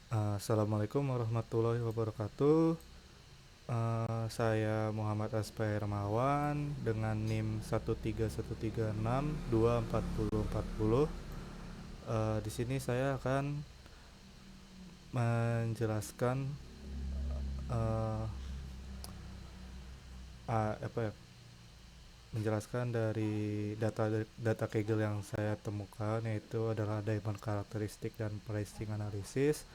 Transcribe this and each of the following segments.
Assalamualaikum warahmatullahi wabarakatuh. Saya Muhammad Aspai Ramawan dengan NIM 13136240040. Di sini saya akan menjelaskan eh, apa ya? Menjelaskan dari data Kaggle yang saya temukan, yaitu adalah diamond karakteristik dan pricing analysis.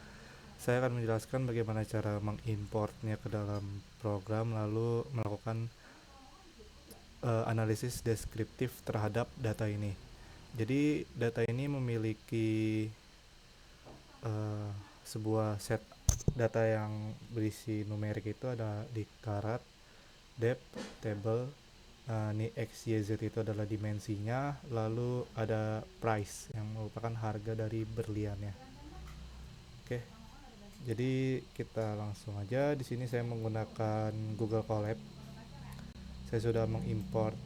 Saya akan menjelaskan bagaimana cara mengimportnya ke dalam program lalu melakukan analisis deskriptif terhadap data ini. Jadi data ini memiliki uh, sebuah set data yang berisi numerik, itu ada di karat, depth, table, ini x, y, z itu adalah dimensinya, lalu ada price yang merupakan harga dari berliannya. Oke, jadi kita langsung aja. Di sini saya menggunakan Google Colab. Saya sudah mengimport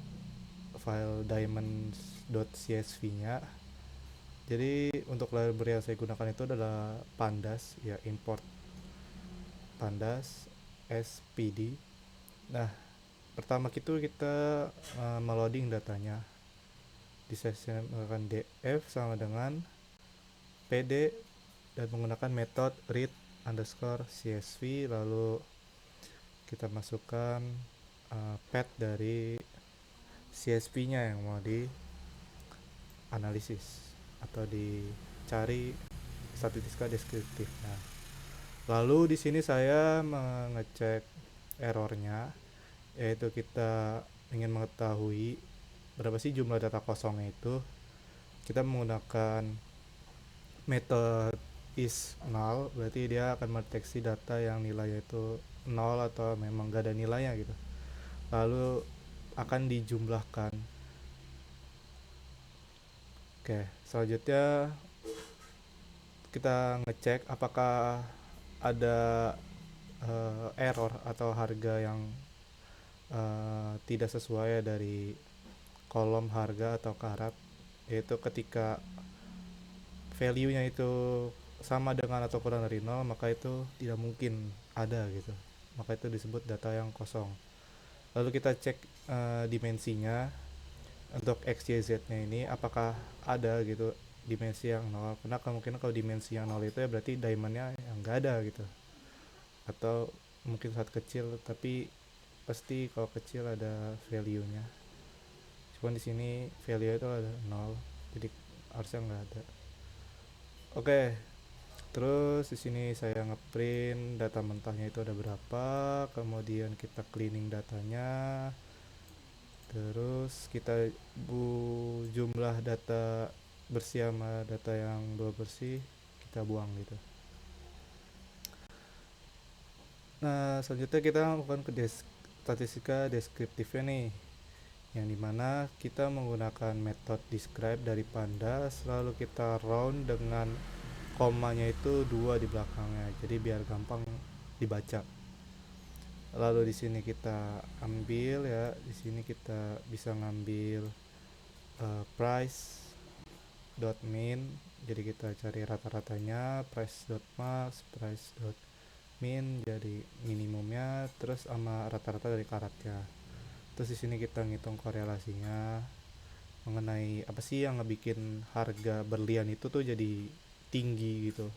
file diamonds.csv-nya. Jadi untuk library yang saya gunakan itu adalah pandas, ya, import pandas spd. Nah, pertama itu kita meloading datanya. Di sesi menggunakan df sama dengan pd dan menggunakan metode read underscore csv, lalu kita masukkan path dari CSV-nya yang mau dianalisis atau dicari statistika deskriptif. Nah, lalu di sini saya mengecek errornya, yaitu kita ingin mengetahui berapa sih jumlah data kosongnya itu. Kita menggunakan metode is null, berarti dia akan mendeteksi data yang nilainya itu nol atau memang gak ada nilainya gitu. Lalu akan dijumlahkan. Oke, selanjutnya kita ngecek apakah ada error atau harga yang tidak sesuai dari kolom harga atau karat, yaitu ketika value-nya itu sama dengan atau kurang dari nol, maka itu tidak mungkin ada gitu, maka itu disebut data yang kosong. Lalu kita cek dimensinya untuk x, y, z nya ini apakah ada gitu dimensi yang nol, karena kemungkinan kalau dimensi yang nol itu ya berarti diamondnya yang enggak ada gitu, atau mungkin saat kecil, tapi pasti kalau kecil ada value nya. Cuman di sini value itu ada nol, jadi harusnya nggak ada. Oke, terus di sini saya ngeprint data mentahnya itu ada berapa, kemudian kita cleaning datanya, terus kita jumlah data bersih sama data yang belum bersih kita buang gitu. Nah, selanjutnya kita lakukan ke statistika deskriptifnya nih, yang dimana kita menggunakan metode describe dari pandas, lalu kita round dengan komanya itu dua di belakangnya, jadi biar gampang dibaca. Lalu di sini kita ambil, ya, di sini kita bisa ngambil price dot min, jadi kita cari rata-ratanya, price dot max, price dot min jadi minimumnya, terus sama rata-rata dari karatnya. Terus di sini kita ngitung korelasinya mengenai apa sih yang ngebikin harga berlian itu tuh jadi tinggi gitu.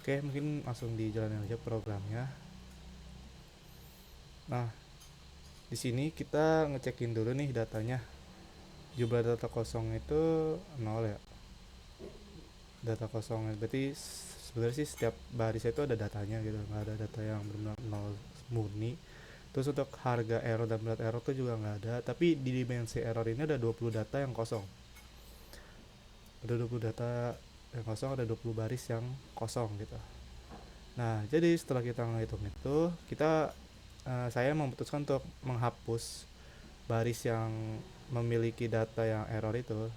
Oke, mungkin langsung dijalanin aja programnya. Nah, di sini kita ngecekin dulu nih datanya. Jumlah data kosong itu nol, ya. Data kosong berarti sebenarnya sih setiap baris itu ada datanya gitu, nggak ada data yang benar nol murni. Terus untuk harga error dan berat error tuh juga nggak ada, tapi di dimensi error ini ada 20 data yang kosong. Ada 20 data yang kosong, ada 20 baris yang kosong gitu. Nah, jadi setelah kita ngitung itu, saya memutuskan untuk menghapus baris yang memiliki data yang error itu,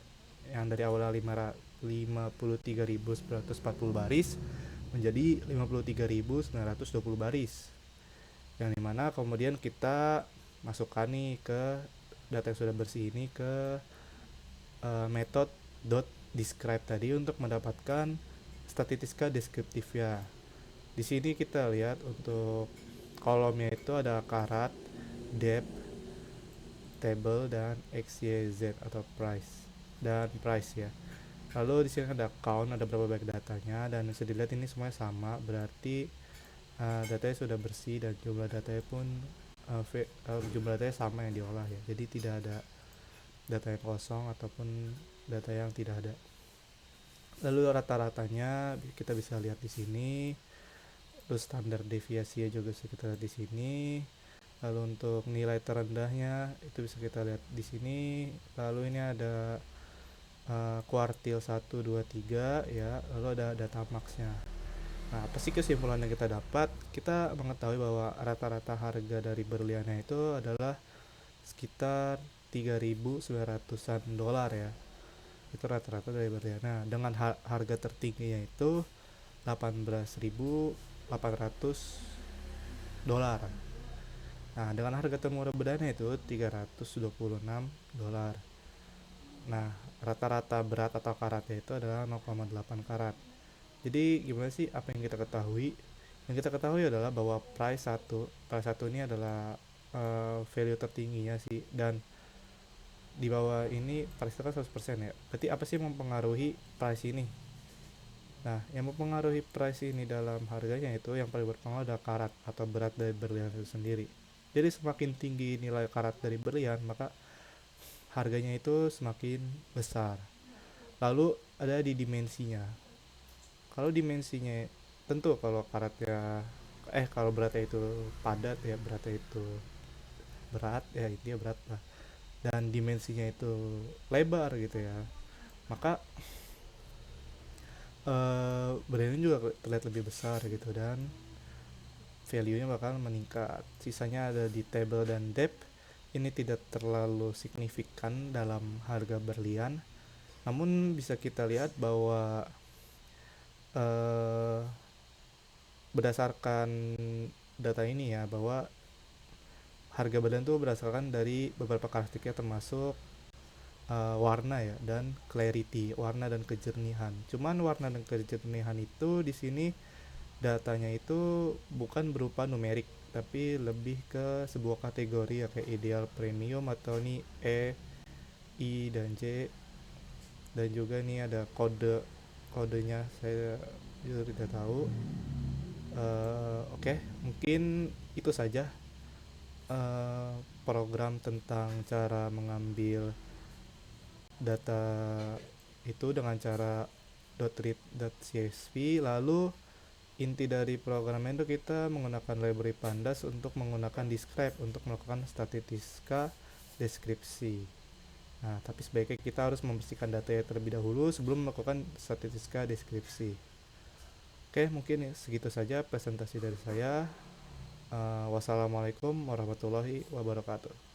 yang dari awalnya 53.940 baris menjadi 53.920 baris, yang dimana kemudian kita masukkan nih ke data yang sudah bersih ini ke method dot describe tadi untuk mendapatkan statistika deskriptif ya. Di sini kita lihat untuk kolomnya itu ada karat, depth, table, dan XYZ atau price ya. Lalu di sini ada count, ada berapa banyak datanya, dan bisa dilihat ini semuanya sama, berarti datanya sudah bersih dan jumlah datanya pun jumlah datanya sama yang diolah ya. Jadi tidak ada data yang kosong ataupun data yang tidak ada. Lalu rata-ratanya kita bisa lihat di sini. Terus standar deviasinya juga bisa kita lihat di sini. Lalu untuk nilai terendahnya itu bisa kita lihat di sini. Lalu ini ada kuartil 1, 2, 3 ya. Lalu ada data max-nya. Nah, apa sih kesimpulan yang kita dapat? Kita mengetahui bahwa rata-rata harga dari berliannya itu adalah sekitar 3.900-an dolar ya. Itu rata-rata dari berlian. Nah, dengan harga tertingginya itu 18.800 dolar. Nah, dengan harga termurah berliannya itu 326 dolar. Nah, rata-rata berat atau karatnya itu adalah 0,8 karat. Jadi gimana sih apa yang kita ketahui? Yang kita ketahui adalah bahwa price 1 ini adalah value tertingginya sih, dan di bawah ini price itu kan 100% ya. Berarti apa sih yang mempengaruhi price ini? Nah, yang mempengaruhi price ini dalam harganya itu yang paling berpengaruh adalah karat atau berat dari berlian itu sendiri. Jadi semakin tinggi nilai karat dari berlian, maka harganya itu semakin besar. Lalu ada di dimensinya. Kalau dimensinya tentu kalau karatnya kalau beratnya itu padat ya, beratnya itu berat ya, intinya berat lah, dan dimensinya itu lebar gitu ya, maka brandnya juga terlihat lebih besar gitu, dan value-nya bakal meningkat. Sisanya ada di table dan depth. Ini tidak terlalu signifikan dalam harga berlian, namun bisa kita lihat bahwa eh, berdasarkan data ini ya, bahwa harga berlian tuh berdasarkan dari beberapa karakteristiknya, termasuk warna ya, dan clarity, warna dan kejernihan. Cuman warna dan kejernihan itu di sini datanya itu bukan berupa numerik, tapi lebih ke sebuah kategori ya, kayak ideal, premium, atau nih E, I, dan J. Dan juga nih ada kodenya saya juga tidak tahu. Oke, mungkin itu saja program tentang cara mengambil data itu dengan cara .read.csv. Lalu inti dari program itu kita menggunakan library pandas untuk menggunakan describe untuk melakukan statistika deskripsi. Nah, tapi sebaiknya kita harus membersihkan datanya terlebih dahulu sebelum melakukan statistika deskripsi. Oke, mungkin segitu saja presentasi dari saya. Wassalamualaikum warahmatullahi wabarakatuh.